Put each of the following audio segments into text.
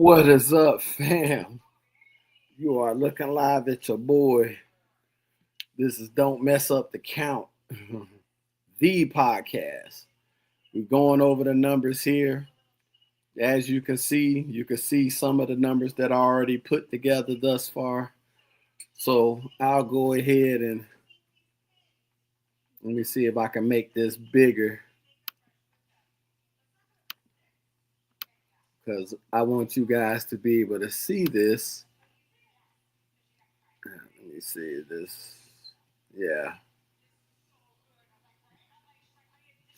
What is up, fam? You are looking live at your boy. This is Don't Mess Up the Count, the podcast. We're going over the numbers here. As you can see some of the numbers that are already put together thus far. So I'll go ahead and let me see if I can make this bigger because I want you guys to be able to see this. Let me see this. Yeah.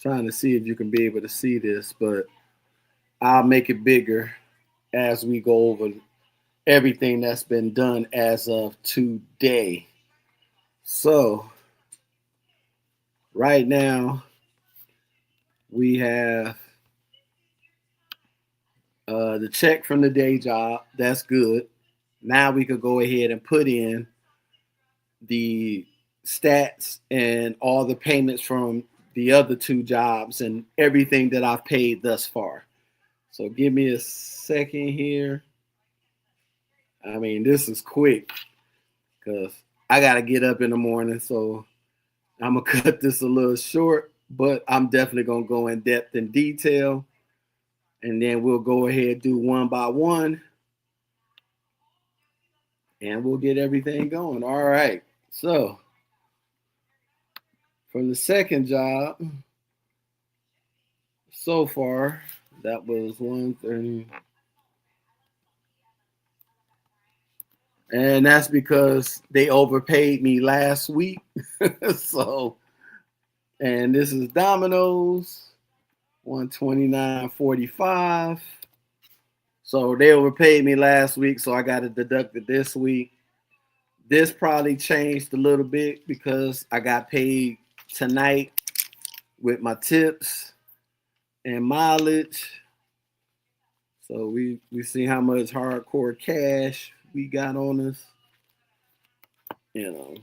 Trying to see if you can be able to see this, but I'll make it bigger as we go over everything that's been done as of today. So, right now, we have the check from the day job. That's good. Now we could go ahead and put in the stats and all the payments from the other two jobs and everything that I've paid thus far. So, give me a second here. I mean, this is quick because I got to get up in the morning. So I'm going to cut this a little short, but I'm definitely going to go in depth and detail. And then we'll go ahead do one by one. And we'll get everything going. All right. So from the second job, so far, that was 130. And that's because they overpaid me last week. So, and this is Domino's, 129.45. So they overpaid me last week, so I got it deducted this week. This probably changed a little bit because I got paid tonight with my tips and mileage. So we see how much hardcore cash we got on us. You know.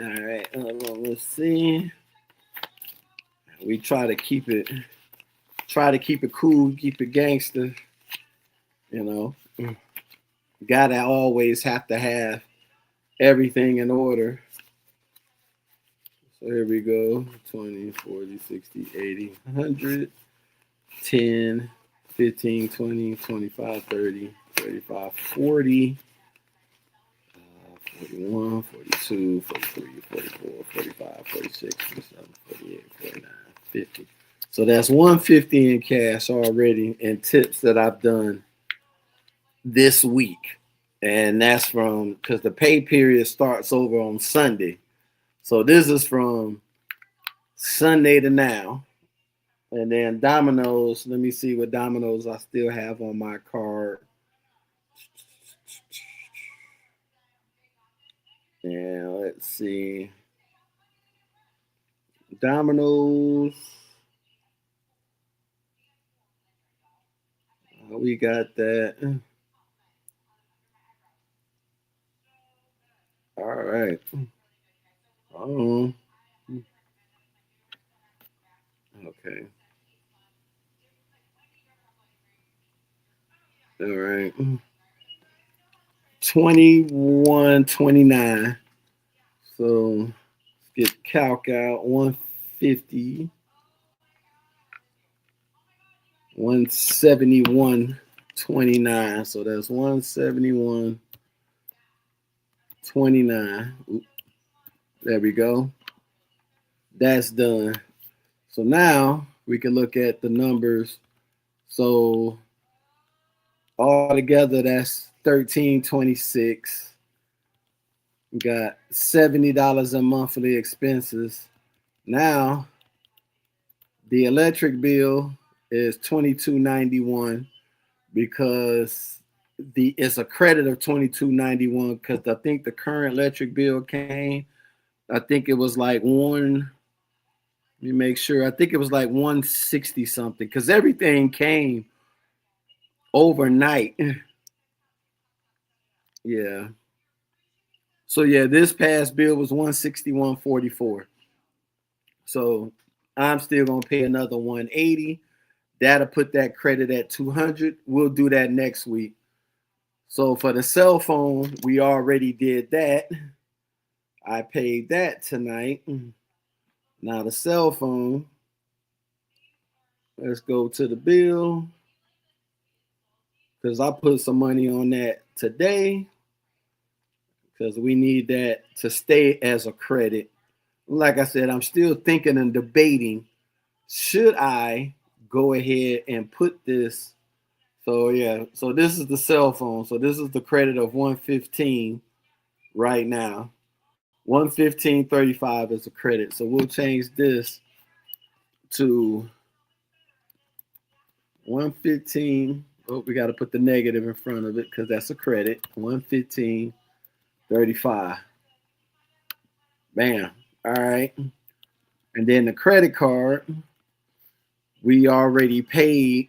All right, let's see. We try to keep it cool, keep it gangster. You know, gotta always have to have everything in order. So here we go. 20, 40, 60, 80, 100, 10, 15, 20, 25, 30, 35, 40, 41, 42, 43, 44, 45, 46, 47, 48, 49, 50. So that's 150 in cash already and tips that I've done this week. And that's from because the pay period starts over on Sunday. So this is from Sunday to now. And then Domino's, let me see what Domino's I still have on my card. And let's see. Domino's. We got that. All right. Okay. All right. 21.29. So let's get calc out. 150. 171.29. So that's 171.29. There we go. That's done. So now we can look at the numbers. So altogether, that's $13.26. We got $70 in monthly expenses. Now the electric bill is $22.91 because it's a credit of $22.91 because I think the current electric bill came. I think it was like one. Let me make sure. I think it was like 160 something because everything came overnight. Yeah. So yeah, this past bill was 161.44. So I'm still gonna pay another 180. That'll put that credit at 200. We'll do that next week. So for the cell phone, we already did that. I paid that tonight. Now the cell phone, let's go to the bill because I put some money on that today because we need that to stay as a credit. Like I said, I'm still thinking and debating, should I go ahead and put this? So yeah, so this is the cell phone. So this is the credit of 115 right now. 115.35 is a credit. So we'll change this to 115. Oh, we got to put the negative in front of it because that's a credit. 115.35. Bam. All right. And then the credit card, we already paid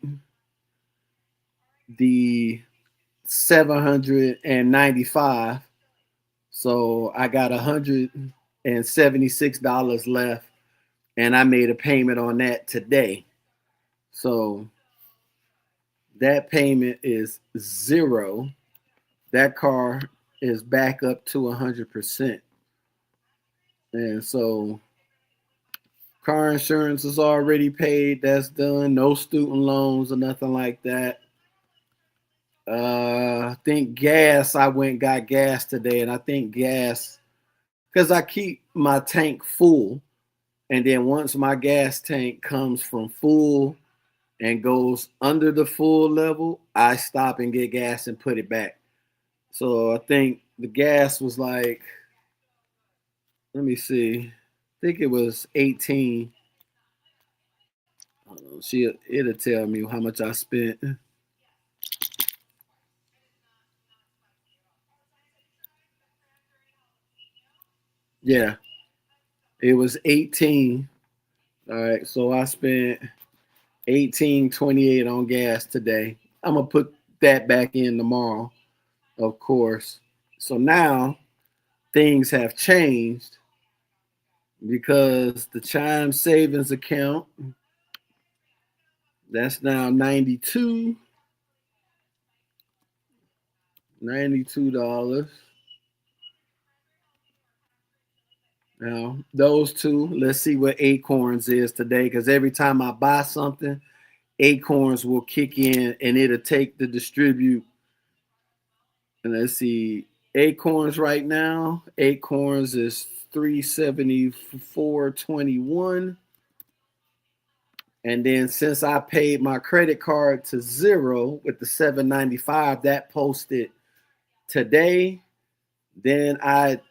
the 795. So I got $176 left, and I made a payment on that today. So that payment is zero. That car is back up to 100%. And so car insurance is already paid. That's done. No student loans or nothing like that. I think gas, I went and got gas today, and I think gas, because I keep my tank full, and then once my gas tank comes from full and goes under the full level, I stop and get gas and put it back. So I think the gas was like, let me see, I think it was 18. It'll tell me how much I spent. Yeah, it was 18. All right, so I spent 18.28 on gas today. I'm gonna put that back in tomorrow, of course. So now things have changed because the Chime savings account, that's now 92 dollars. Now those two, let's see what Acorns is today, because every time I buy something, Acorns will kick in and it'll take the distribute. And let's see, Acorns right now, Acorns is 374.21. And then since I paid my credit card to zero with the 795, that posted today, then I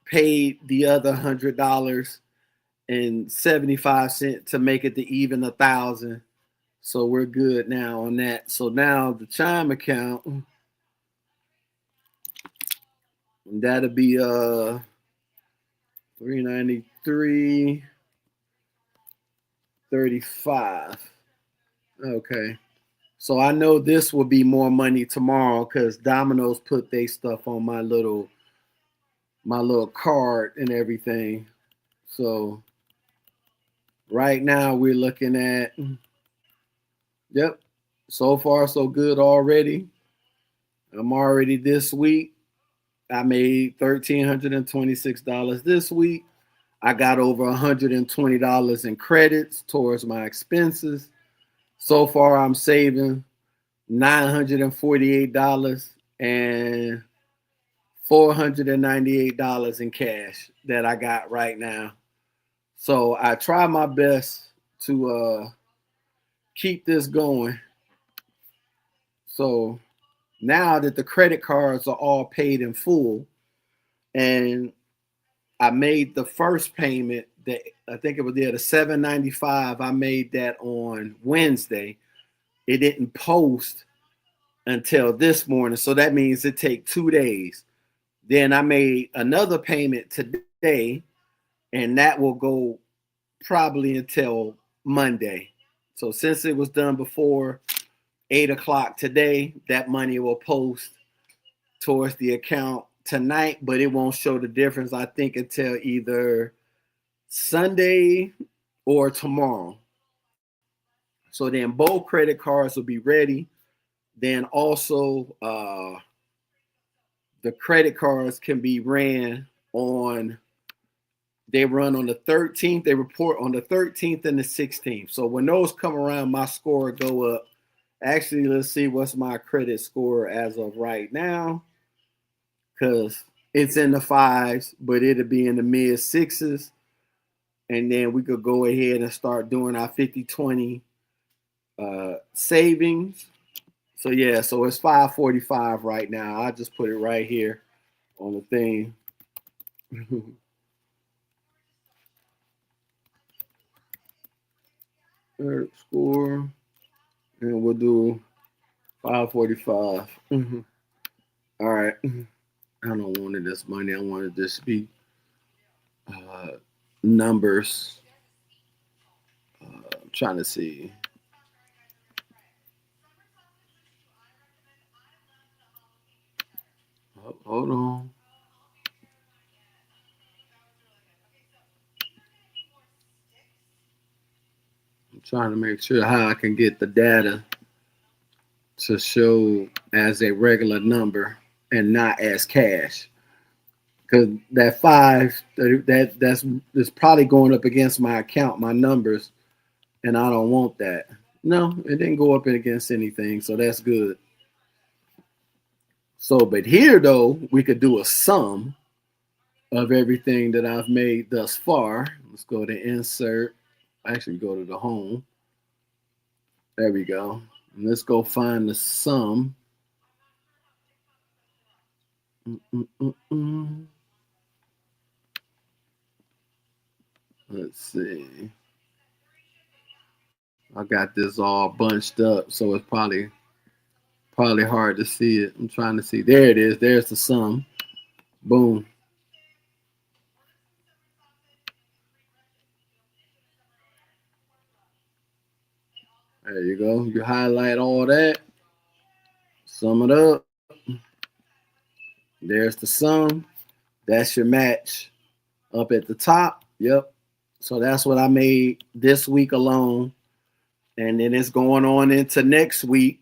paid the other $100.75 to make it to even 1,000. So we're good now on that. So now the Chime account, that'll be 393.35. Okay. So I know this will be more money tomorrow because Domino's put their stuff on my little card and everything. So right now we're looking at, yep, so far so good already. I'm already this week. I made $1,326 this week. I got over $120 in credits towards my expenses. So far, I'm saving $948 and $498 in cash that I got right now. So I try my best to keep this going. So now that the credit cards are all paid in full, and I made the first payment, that I think it was the 795. I made that on Wednesday. It didn't post until this morning, so that means it take 2 days. Then I made another payment today, and that will go probably until Monday. So since it was done before 8 o'clock today, that money will post towards the account tonight, but it won't show the difference, I think, until either Sunday or tomorrow. So then both credit cards will be ready. Then also the credit cards can be ran on, they run on the 13th, they report on the 13th and the 16th. So when those come around, my score go up. Actually, let's see what's my credit score as of right now, because it's in the fives, but it'll be in the mid sixes. And then we could go ahead and start doing our 50/20 savings. So yeah, so it's 545 right now. I just put it right here on the thing. Third score, and we'll do 545. All right. I don't want this money. I wanted this to be numbers. I'm trying to see. Oh, hold on. I'm trying to make sure how I can get the data to show as a regular number and not as cash. Because that five, that's probably going up against my account, my numbers, and I don't want that. No, it didn't go up against anything, so that's good. So, but here though, we could do a sum of everything that I've made thus far. Let's go to insert. Actually, go to the home. There we go. And let's go find the sum. Let's see. I got this all bunched up, so it's probably hard to see it. I'm trying to see. There it is. There's the sum. Boom. There you go. You highlight all that. Sum it up. There's the sum. That's your match up at the top. Yep. So that's what I made this week alone. And then it's going on into next week.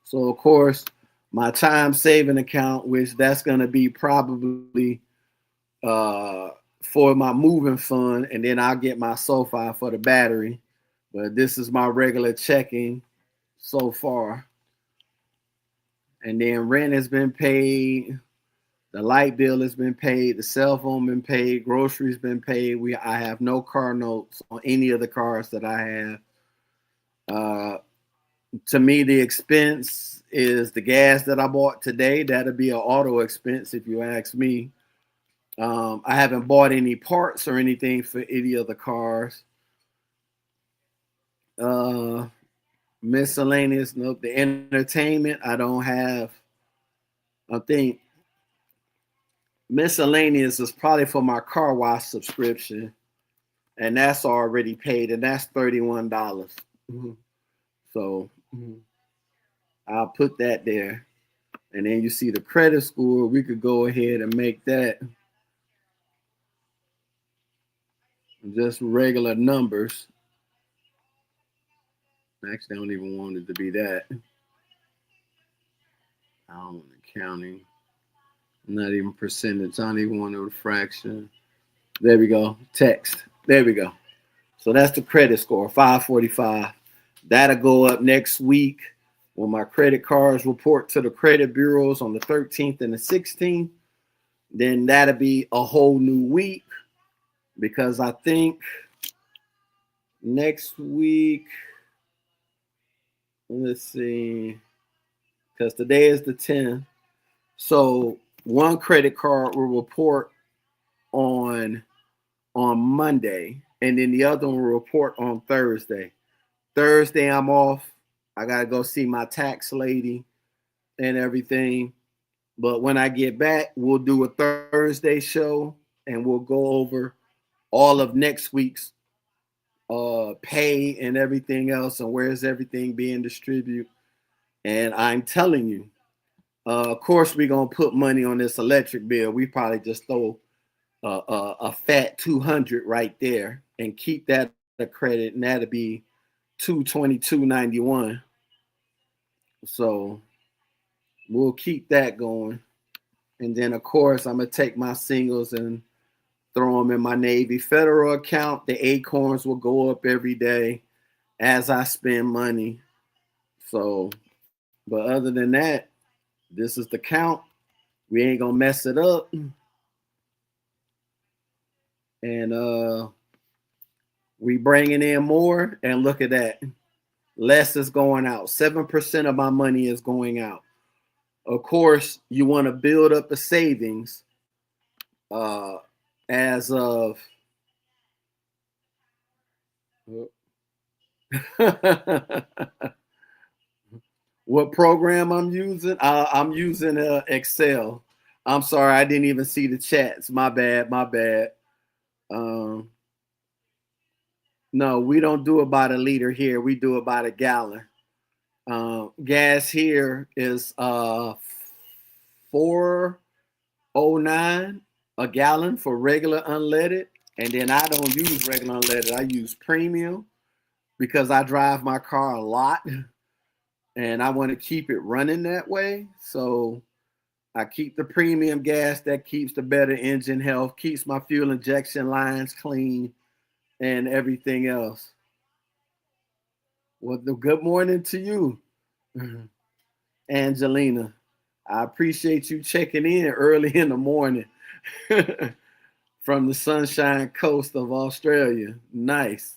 So, of course, my time saving account, which that's going to be probably for my moving fund, and then I'll get my SoFi for the battery. But this is my regular checking so far. And then rent has been paid, the light bill has been paid, the cell phone been paid, groceries been paid. I have no car notes on any of the cars that I have. To me, the expense is the gas that I bought today. That'll be an auto expense if you ask me. I haven't bought any parts or anything for any of the cars. Miscellaneous, nope. The entertainment, I don't have. I think miscellaneous is probably for my car wash subscription, and that's already paid, and that's $31. So I'll put that there. And then you see the credit score. We could go ahead and make that just regular numbers. Actually, I don't even want it to be that. I don't want accounting. Not even percentage. I don't even want a fraction. There we go. Text. There we go. So that's the credit score, 545. That'll go up next week when my credit cards report to the credit bureaus on the 13th and the 16th. Then that'll be a whole new week, because I think next week, let's see, because today is the 10th. So one credit card will report on Monday, and then the other one will report on Thursday. Thursday, I'm off. I got to go see my tax lady and everything. But when I get back, we'll do a Thursday show, and we'll go over all of next week's pay and everything else, and where's everything being distributed. And I'm telling you, of course, we're going to put money on this electric bill. We probably just throw a fat 200 right there and keep that of credit, and that'll be $222.91. So we'll keep that going. And then, of course, I'm going to take my singles and throw them in my Navy Federal account. The acorns will go up every day as I spend money. So, but other than that, this is the count. We ain't going to mess it up. And we bringing in more, and look at that. Less is going out. 7% of my money is going out. Of course, you want to build up the savings as of what program I'm using. I'm using Excel. I'm sorry, I didn't even see the chats. My bad, my bad. No, we don't do it by the liter here. We do it by the gallon. Gas here is 4.09 a gallon for regular unleaded, and then I don't use regular unleaded. I use premium because I drive my car a lot, and I want to keep it running that way. So I keep the premium gas that keeps the better engine health, keeps my fuel injection lines clean, and everything else. Well, good morning to you, Angelina. I appreciate you checking in early in the morning from the Sunshine Coast of Australia. Nice.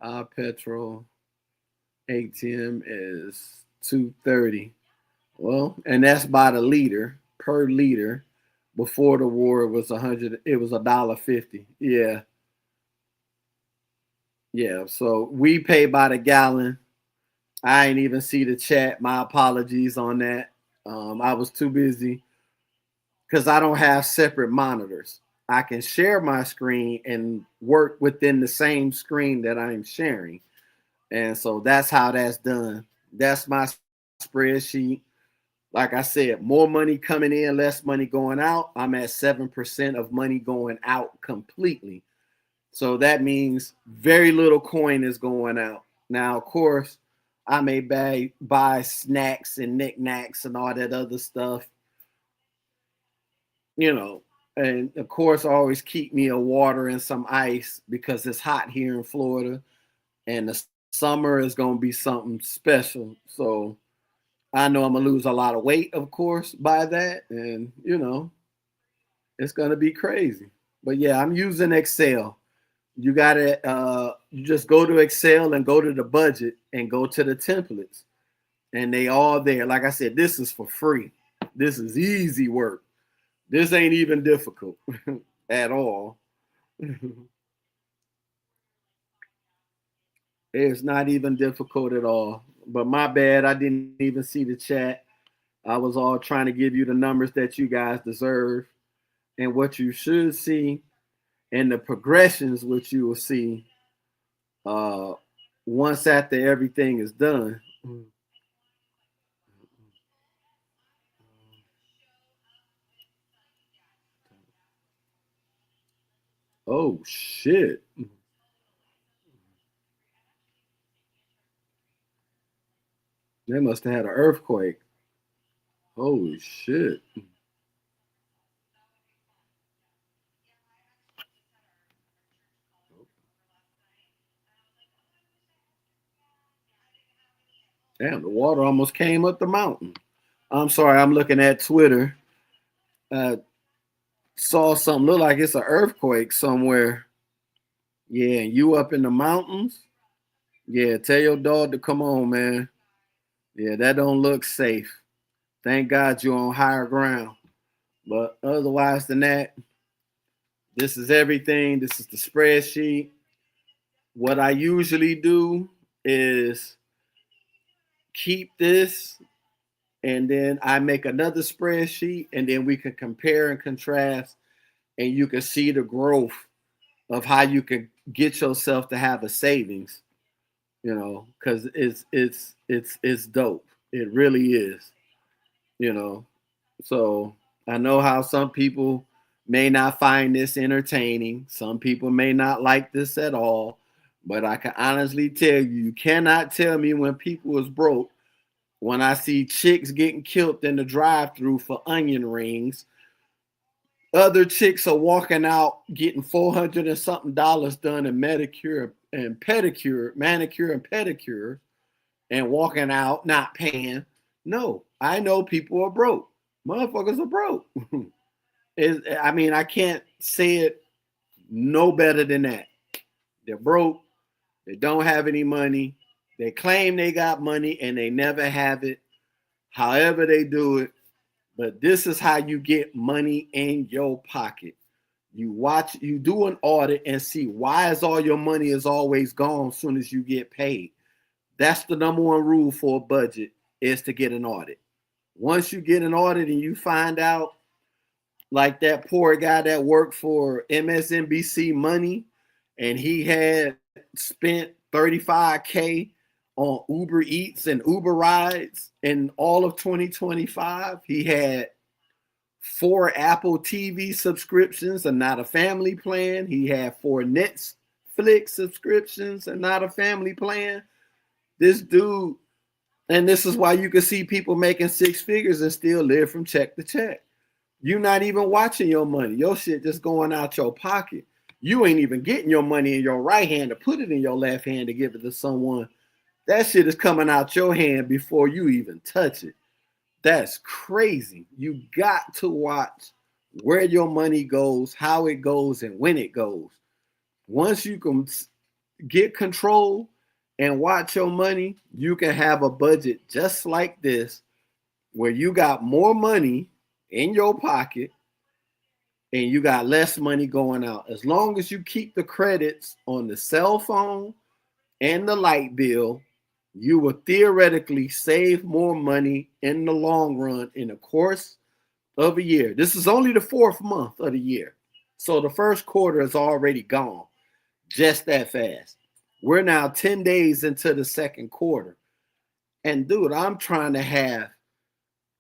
Our petrol ATM is 230. Well, and that's by the liter per liter. Before the war, it was 100. It was $1.50. Yeah, yeah. So we pay by the gallon. I ain't even see the chat. My apologies on that. I was too busy because I don't have separate monitors. I can share my screen and work within the same screen that I'm sharing. And so that's how that's done. That's my spreadsheet. Like I said, more money coming in, less money going out. I'm at 7% of money going out completely. So that means very little coin is going out. Now, of course, I may buy snacks and knickknacks and all that other stuff, you know. And of course, I always keep me a water and some ice because it's hot here in Florida, and the summer is going to be something special. So I know I'm gonna lose a lot of weight, of course, by that, and it's gonna be crazy. But yeah, I'm using Excel. You gotta you just go to Excel and go to the budget and go to the templates, and they all there. Like I said, this is for free. This is easy work. This ain't even difficult at all. It's not even difficult at all. But my bad, I didn't even see the chat. I was all trying to give you the numbers that you guys deserve and what you should see and the progressions which you will see uh, once after everything is done. Oh shit. They must have had an earthquake. Holy shit. Damn, the water almost came up the mountain. I'm sorry, I'm looking at Twitter. Uh, saw something look like it's an earthquake somewhere. Yeah, you up in the mountains? Yeah, tell your dog to come on, man. Yeah, that don't look safe. Thank God you're on higher ground. But otherwise than that, this is everything. This is the spreadsheet. What I usually do is keep this and then I make another spreadsheet and then we can compare and contrast and you can see the growth of how you can get yourself to have a savings, because it's dope. It really is, you know. So I know how some people may not find this entertaining. Some people may not like this at all. But I can honestly tell you, you cannot tell me when people is broke. When I see chicks getting killed in the drive-through for onion rings, other chicks are walking out getting 400 and something dollars done in manicure and pedicure, manicure and pedicure, and walking out not paying. No, I know people are broke. Motherfuckers are broke. I mean, I can't say it no better than that. They're broke. They don't have any money. They claim they got money and they never have it. However they do it. But this is how you get money in your pocket. You do an audit and see why is all your money is always gone as soon as you get paid. That's the number one rule for a budget, is to get an audit. Once you get an audit and you find out, like that poor guy that worked for MSNBC Money, and he had spent 35K on Uber Eats and Uber rides in all of 2025. He had 4 Apple TV subscriptions and not a family plan. He had 4 Netflix subscriptions and not a family plan. This dude, and this is why you can see people making 6 figures and still live from check to check. You're not even watching your money. Your shit just going out your pocket. You ain't even getting your money in your right hand to put it in your left hand to give it to someone. That shit is coming out your hand before you even touch it. That's crazy. You got to watch where your money goes, how it goes, and when it goes. Once you can get control and watch your money, you can have a budget just like this, where you got more money in your pocket and you got less money going out. As long as you keep the credits on the cell phone and the light bill, you will theoretically save more money in the long run in the course of a year. This is only the 4th month of the year. So the first quarter is already gone just that fast. We're now 10 days into the second quarter. And dude, I'm trying to have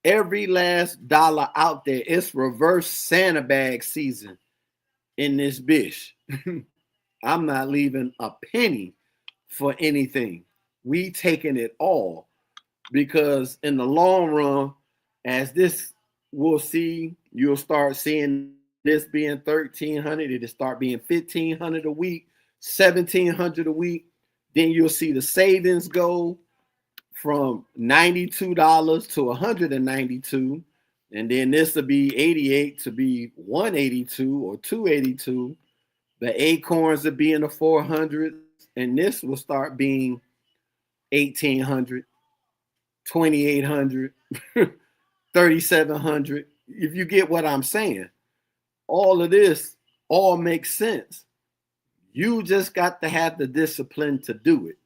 every last dollar out there. It's reverse Santa bag season in this bitch. I'm not leaving a penny for anything. We taking it all, because in the long run, as this we'll see, you'll start seeing this being 1,300. It'll start being 1,500 a week, 1,700 a week. Then you'll see the savings go from $92 to $192, and then this will be 88 to be 182 or 282. The acorns will be in the 400s, and this will start being 1,800, 2,800, 3,700. If you get what I'm saying, all of this all makes sense. You just got to have the discipline to do it.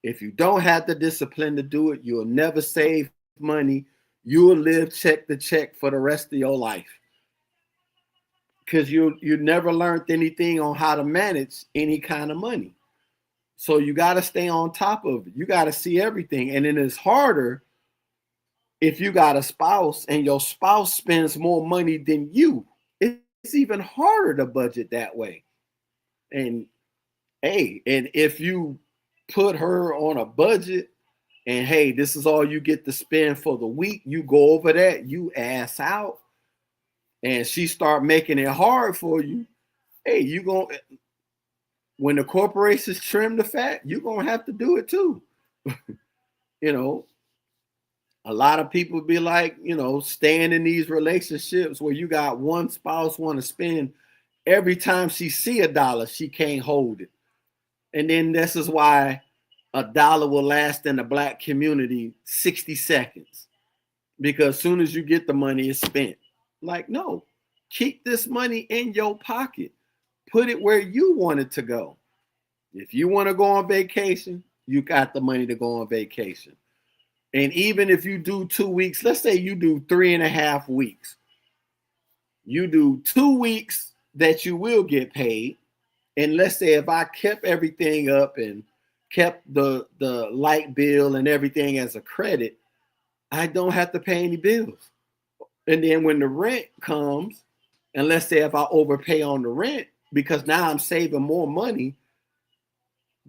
If you don't have the discipline to do it, you'll never save money. You'll live check to check for the rest of your life, because you never learned anything on how to manage any kind of money. So you got to stay on top of it. You got to see everything. And then it's harder if you got a spouse and your spouse spends more money than you. It's even harder to budget that way. And hey, and if you put her on a budget and hey, this is all you get to spend for the week, you go over that, you ass out, and she start making it hard for you. Hey, you going, when the corporations trim the fat, you're gonna have to do it too. You know, a lot of people be like, staying in these relationships where you got one spouse want to spend every time she see a dollar, she can't hold it. And then this is why a dollar will last in the Black community 60 seconds. Because as soon as you get the money, it's spent. Like, no, keep this money in your pocket. Put it where you want it to go. If you want to go on vacation, you got the money to go on vacation. And even if you do 2 weeks, let's say you do 3.5 weeks. You do 2 weeks that you will get paid. And let's say if I kept everything up and kept the light bill and everything as a credit, I don't have to pay any bills. And then when the rent comes, and let's say if I overpay on the rent, because now I'm saving more money,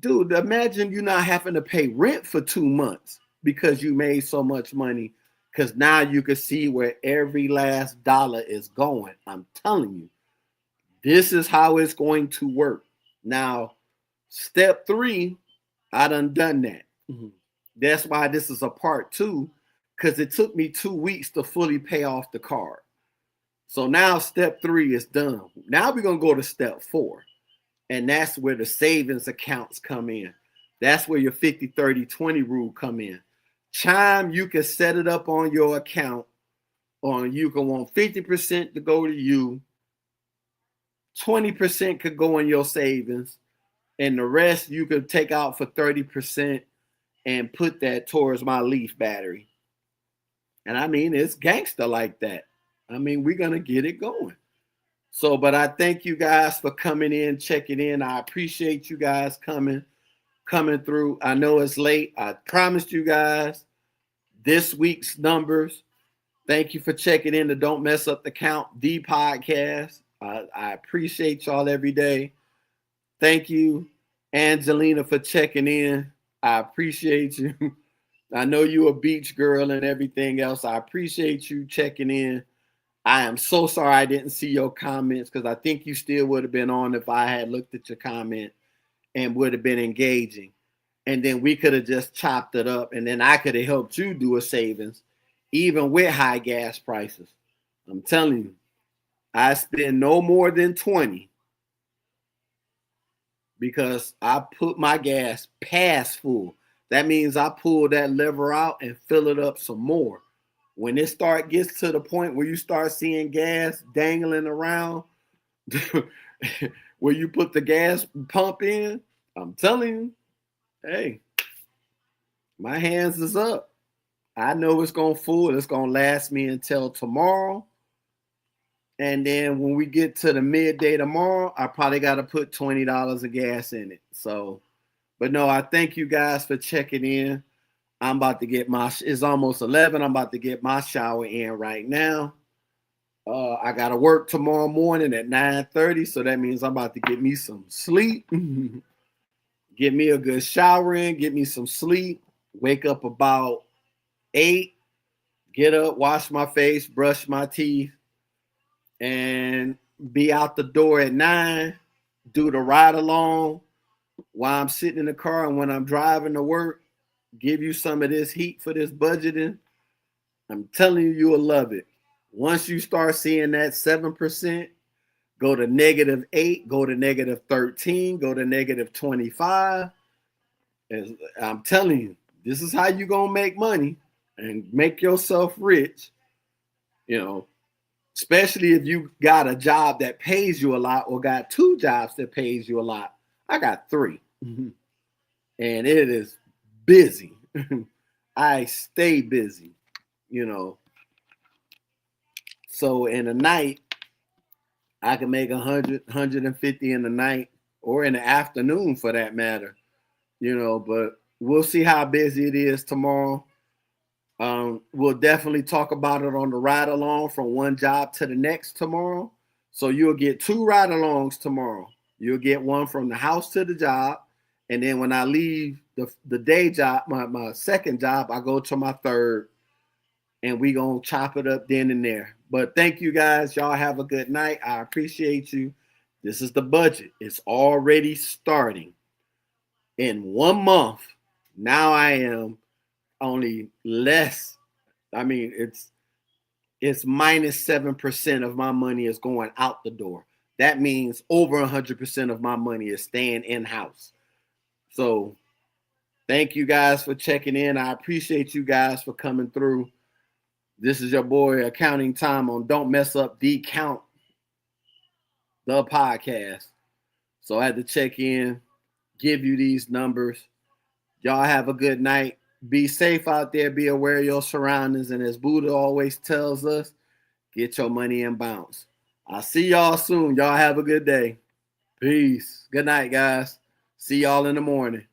Dude, imagine you not having to pay rent for 2 months because you made so much money. Because now you can see where every last dollar is going. I'm telling you, this is how it's going to work. Now, step 3, I done that. Mm-hmm. That's why this is a part 2, because it took me 2 weeks to fully pay off the card. So now step 3 is done. Now we're going to go to step 4. And that's where the savings accounts come in. That's where your 50, 30, 20 rule come in. Chime, you can set it up on your account. You can want 50% to go to you. 20% could go in your savings. And the rest you could take out for 30% and put that towards my Leaf battery. And I mean, it's gangster like that. I mean, we're going to get it going. So, but I thank you guys for coming in, checking in. I appreciate you guys coming through. I know it's late. I promised you guys this week's numbers. Thank you for checking in to Don't Mess Up the Count, the podcast. I appreciate y'all every day. Thank you, Angelina, for checking in. I appreciate you. I know you a beach girl and everything else. I appreciate you checking in. I am so sorry I didn't see your comments, because I think you still would have been on if I had looked at your comment and would have been engaging. And then we could have just chopped it up, and then I could have helped you do a savings, even with high gas prices. I'm telling you, I spend no more than 20 because I put my gas past full. That means I pull that lever out and fill it up some more. When it gets to the point where you start seeing gas dangling around, where you put the gas pump in, I'm telling you, hey, my hands is up. I know it's going to full. It's going to last me until tomorrow. And then when we get to the midday tomorrow, I probably got to put $20 of gas in it. So, but no, I thank you guys for checking in. I'm about to get it's almost 11. I'm about to get my shower in right now. I got to work tomorrow morning at 9:30. So that means I'm about to get me some sleep, get me a good shower in, get me some sleep, wake up about 8, get up, wash my face, brush my teeth, and be out the door at 9, do the ride along while I'm sitting in the car, and when I'm driving to work, give you some of this heat for this budgeting. I'm telling you, you will love it. Once you start seeing that 7%, go to -8, go to -13, go to -25. And I'm telling you, this is how you're going to make money and make yourself rich. You know, especially if you got a job that pays you a lot or got 2 jobs that pays you a lot. I got 3. And it is busy. I stay busy, you know. So in a night, I can make 100, 150 in the night, or in the afternoon for that matter, you know, but we'll see how busy it is tomorrow. We'll definitely talk about it on the ride along from one job to the next tomorrow. So you'll get 2 ride alongs tomorrow. You'll get one from the house to the job. And then when I leave the day job, my second job, I go to my third, and we going to chop it up then and there. But thank you guys. Y'all have a good night. I appreciate you. This is the budget. It's already starting. In 1 month, now I am only less. I mean, it's -7% of my money is going out the door. That means over 100% of my money is staying in-house. So thank you guys for checking in. I appreciate you guys for coming through. This is your boy Accounting Time on Don't Mess Up the Count, the podcast. So I had to check in, give you these numbers. Y'all have a good night. Be safe out there. Be aware of your surroundings. And as Buddha always tells us, get your money and bounce. I'll see y'all soon. Y'all have a good day. Peace. Good night, guys. See y'all in the morning.